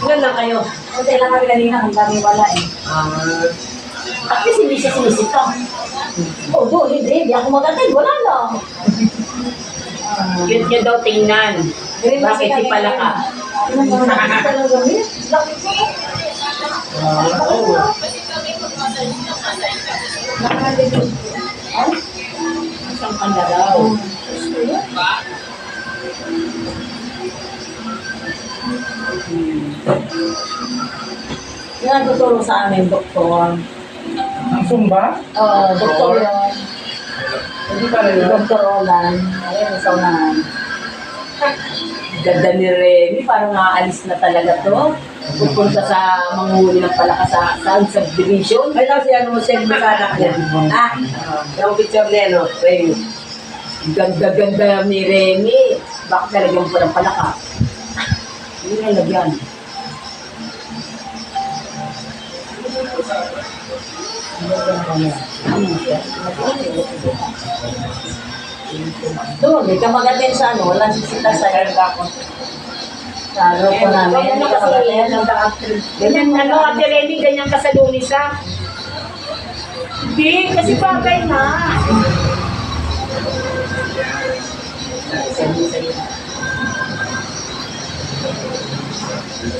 S3: Ilan lang kayo?
S5: Kasi lang kami kanina, ang dami wala eh.
S2: At least hindi siya sinisita.
S4: Oh, do, hindi ako magatid, wala lang.
S2: Cute niya daw tingnan. Bakit si Palaka? Isang pandaraw.
S4: Yan ang tutulong sa amin, doktor.
S1: Ang Zumba?
S4: Doktor yun.
S1: Hindi pala yun.
S4: Doktor Roland. Ayun, sa unahan.
S2: Ganda ni Remy, parang nakaalis na talaga to. Pupunta sa manghuli ng Palaka sa subdivision.
S3: Ay, kasi ano mo send mo sa anak niya. Ah, yung picture niya, no? Remy.
S2: Ganda-ganda ni Remy. Bakit talagang po ng Palaka? Yun ang lagyan.
S4: Doon, may kamagatin sa ano, walang sisita sa sa loob ko namin.
S2: Ganyan
S4: May
S2: kasi,
S4: kamagatin.
S2: ganyan ano, Ate Remy, ganyan ka sa Lunis, ha? Hindi, kasi bagay na.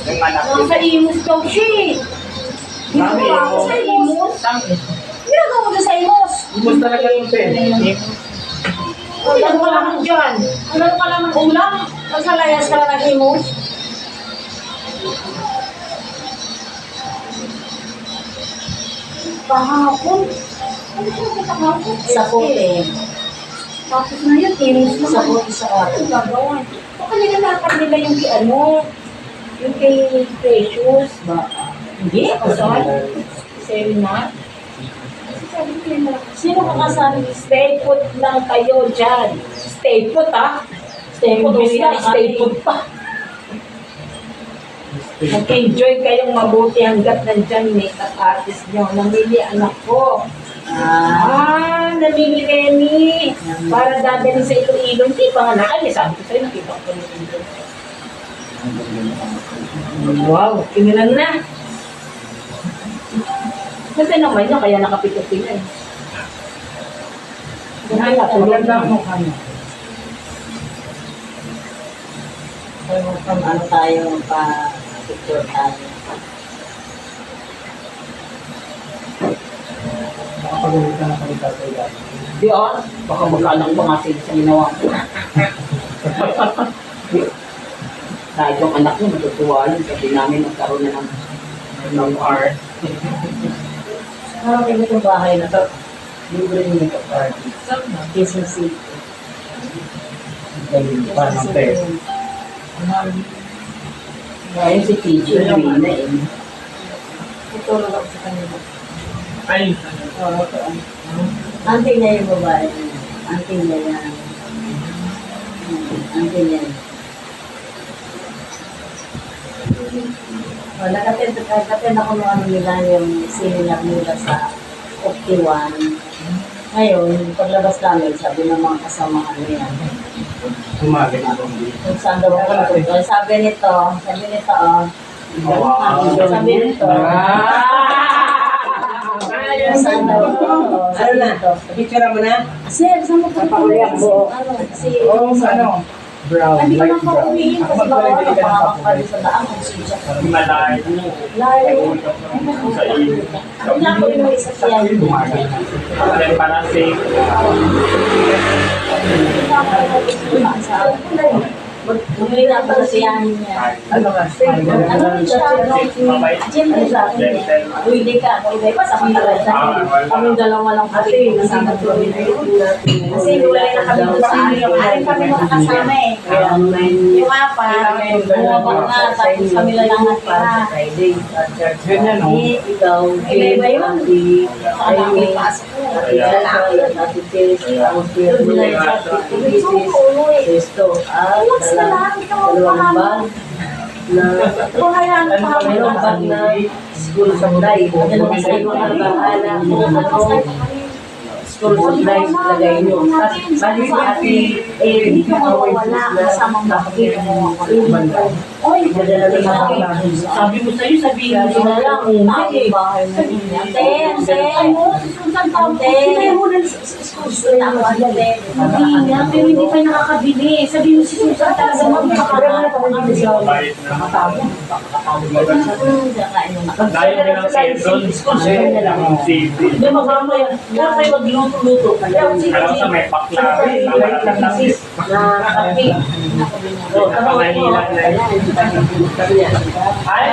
S1: Yung anak ko.
S2: Nasa Imus daw siya eh.
S1: Mami,
S2: Ako sa Imus.
S4: Ginagawa mo dyan sa imos.
S1: Gusto talaga yung pen.
S2: Ano ka lang dyan?
S4: Ano ka lang ng ulam? Nagsalayas ka lang ng imos.
S5: Kahapon. Ano siya kita kahapon?
S4: Sa puti.
S5: Tapos na yun, inis na.
S4: Sa puti sa atin.
S5: Gagawin. Baka nilalakad nila yung kay ano, yung kay Precious.
S2: Hindi,
S5: Kasal. Serena. Sabi ko yung malaki.
S2: sino makasabi? Stay put lang kayo dyan. Stay put, ha? Stay put, stay put pa. Mag-enjoy kayong mabuti hanggat nandyan makeup artist nyo. Namili anak ko. Namili Remy. Para dadalhin sa Iloilo. Hindi pa nga nakali. Sabi ko sa'yo, nakita ko ng Iloilo. Wow, kinilan na. Kasi naman niya, kaya nakapito sila eh.
S1: Maganda mo kanya.
S4: Ano tayo pa-picture tayo.
S1: Nakapagalitan na kami tatay dati.
S2: Di baka magkalang pa nga sila sa ginawa ko. Kahit yung anak niya, matutuwa yun. Kasi namin magkaroon na ng art.
S4: Parang kayo itong bahay na to.
S1: Libre yung makeup artist.
S4: Quezon City.
S1: Galing pa ng pera.
S2: Ngayon si TJ, uwi na eh.
S4: Tutulog ako sa kanila.
S1: Ay,
S4: Oo, ito. Auntie niya yung babae. Auntie niya yan. Auntie niya. Nakatin ako nung ano nila yung seminar nila sa Opti1. Ngayon, paglabas namin, sabi ng mga kasama yan.
S1: sumali na doon.
S4: Kung saan daw ako nagpunta. Sabi nito, sabi nito, saan daw ako.
S3: Ano na? Picture mo na?
S4: Sir, saan mo
S5: Napaulihan mo.
S1: Oo, ano? Brown,
S4: Hindi ko
S1: light
S4: na
S1: brown.
S4: pauwiin kasi baka ako makakapali sa daan kung siya.
S6: Malay.
S4: Layo.
S6: Sa iyo.
S4: Hindi na ako yung isa siya.
S6: Then parang safe.
S4: Bumili na ako sa siya niya.
S1: Ano ka?
S4: Ano rin siya? Gym rin sa akin niya. Pwede ka. Pwede pa sa mga kami dalawa lang kasi kasama ko. Kasi wala na kami doon sa amin. Aling kami makakasama eh. Yung apat, bumabang na. Tapos kami lang ang natira.
S1: Ganyan, no?
S4: Ikaw, iba yun. Alam mo, pasok ko. Dalawang bag na dalawang bag na school supply. Ano sa iyo ang bahala?
S3: school supply, lagay nyo. Tapos, bali si ate,
S5: Hindi ka mawawala kasama mo. Oy,
S3: madala na mga
S2: Sabi mo sa'yo, sabihin mo na lang.
S5: Ay, bahay na rin yan. Ano, susunod taon. Hindi mo na sa school.
S4: Hindi nga, pero hindi pa nakakabili. Sabi mo si Susan talaga magkakaroon.
S6: Bayad na. Dahil nyo ng season, safety.
S2: Hindi, magmamaya. Wala kayo magluto-luto.
S6: Alam sa may pakla.
S2: Na kape.
S6: Napanahila na yun. Ay,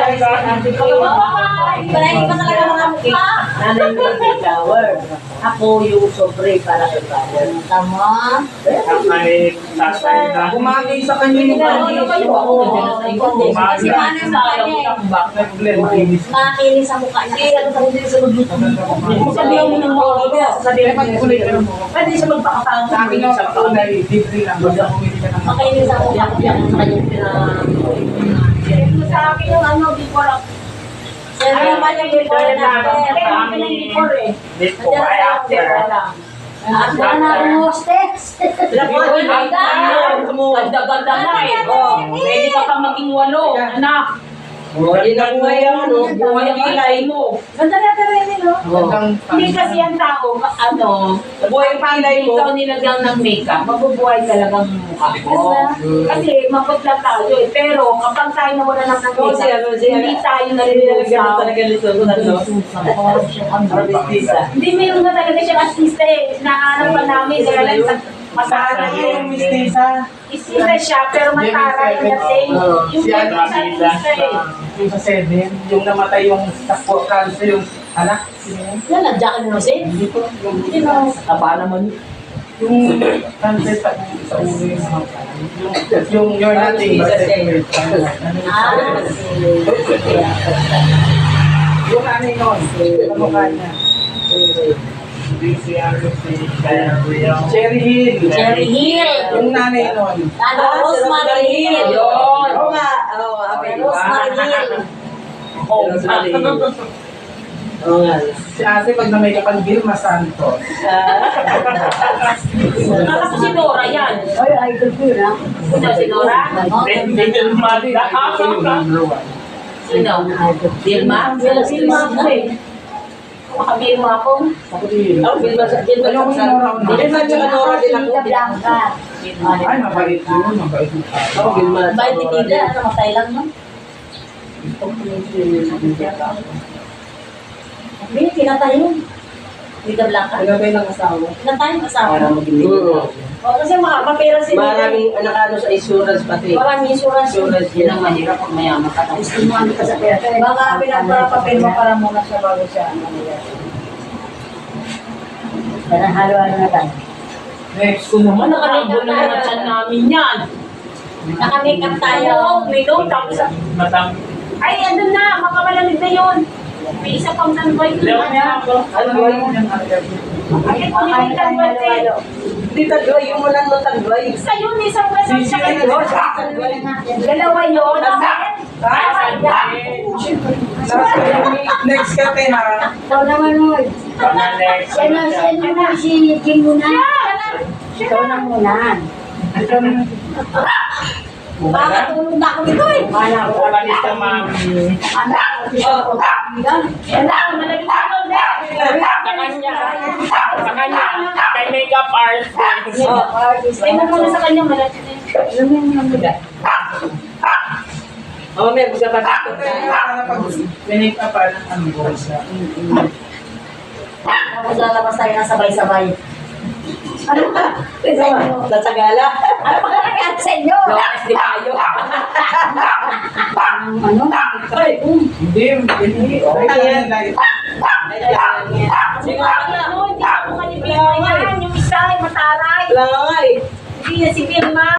S5: Palahin pa talaga mga mukha.
S3: nanay mo yung may flower. Ako yung sobre para kay father.
S5: Tama.
S6: ay sasay na.
S1: Bumagay sa kanya yung
S2: Ano kayo?
S5: Kasi paano yung mukha niya eh. Makinis sa mukha niya. Kasi ano pa rin sa magluto.
S2: Sabihin mo ng mga order. Sabihin mo ng
S1: kulay ka ng mukha.
S2: Pwede siya magpakatawag
S1: Sa akin yung sa kulay, libre lang. Basta kumili ka ng mukha.
S5: Makinis sa mukha.
S4: Sa akin yung ano, before ako.
S5: Yan naman yung before na.
S4: Before eh.
S6: Before, ay after.
S5: At na ang hostess.
S2: Ganda-ganda na eh. Pwede ka pang maging walo. Anak,
S3: Hindi na buhay ang ano.
S2: buhay ang kilay mo.
S4: Ganda na talaga yun, no?
S1: Hanggang
S4: Hindi kasi ang tao, ano,
S3: Buhay ang kilay mo.
S2: Ikaw nilagyan ng makeup, mabubuhay talagang mukha mo.
S4: kasi maputla tayo eh. Pero kapag tayo nawala ng makeup, hindi tayo naliligaw.
S3: talaga nito. Artista.
S4: Hindi, meron na talaga siyang artista eh. Nahanap pa namin. Kaya lang sa matara
S1: yung
S4: yung
S1: mistisa.
S4: isisa siya, pero matara yung dating. Yung
S1: Si
S4: ganun
S1: Ana
S4: sa artista eh.
S1: Yung sa 7, yung namatay yung sa cancer, yung anak. Sino yun?
S5: Yan, nandiyan ka na si.
S1: Hindi ko, yung
S2: Taba naman.
S1: yung cancer sa ulo yung you're nothing but separate. Yung ano yun, kamukha niya.
S6: Busy ako si
S1: Cherry Hill.
S5: Cherry Hill.
S1: Yung nanay nun.
S5: Ano, Rosemary Hill.
S2: Yun.
S3: Oo nga. Oo,
S5: Rosemary Hill.
S3: Oo nga.
S1: Si ate pag na may kapag Santos.
S2: Nakasa si Dora yan.
S5: Ay, idol ko yun, ha?
S2: Sino si Dora?
S6: Little Manda.
S2: Sino? Dilma?
S5: Wala si Mama eh.
S2: Makabihin mo ako?
S3: Ang Vilma sa Vilma
S1: Ayaw ko
S3: sa
S1: si Nora.
S3: Vilma tsaka Nora din ako.
S5: Tita Blanca.
S1: Ay, mabait yun. Mabait yun.
S3: Oo, Vilma.
S5: Ba't ni Tita? Namatay lang, no? Hindi, pinatay yun. Tita Blanca.
S1: Pinatay ng asawa.
S5: Pinatay yung kasama.
S1: Para maging
S5: O, kasi mapera si
S3: Maraming nakano sa insurance pati.
S5: Maraming insurance yun.
S3: Insurance
S2: Yan
S3: yun.
S2: ang mahirap pag mayaman ka. Tapos
S5: Estimado ka sa pera. Baka pinagpapapil mo para muna siya bago siya. Kaya halo-halo na tayo.
S1: Next.
S2: kung naman nakalabo na naman siya namin yan.
S5: Naka-makeup tayo.
S4: Minum, tapos
S6: Matang.
S4: ay, andun na, makamalamig na yun. May isa pang tanboy dun.
S6: Leo niya ako.
S1: Ano ba yun?
S4: Ay, kung yung tanboy eh.
S3: Hindi tagloy, yung walang no tagloy.
S4: Isa yun, isang beso sa kayo. Dalawa yun.
S1: Next ka, te, ha?
S5: Ikaw naman mo.
S6: Next.
S5: Yan mo si Jim muna. Ikaw na muna.
S1: Ikaw na.
S5: Baka tulog na ako dito eh.
S1: Mana ko
S6: Wala nito, ma'am.
S4: Yan na, malagay na ako.
S6: Sa kanya, kay makeup artist.
S4: Ay, mo muna sa kanya, malagay na yun.
S3: Oo, may magkapatid ko
S1: Kaya
S3: tayo.
S1: para pag minake up pa ng ano ko siya.
S5: Tapos lalabas tayo na sabay-sabay. Ano ba?
S3: Tatagala.
S5: Ano ba kaya sa inyo?
S2: Lokas di tayo.
S5: Ano?
S1: Hindi, hindi. Okay lang yan.
S4: Kasi nga, ano, hindi ako kanibigyan yan. Yung isa ay mataray.
S3: Wala nga eh.
S4: Hindi na si Vilma.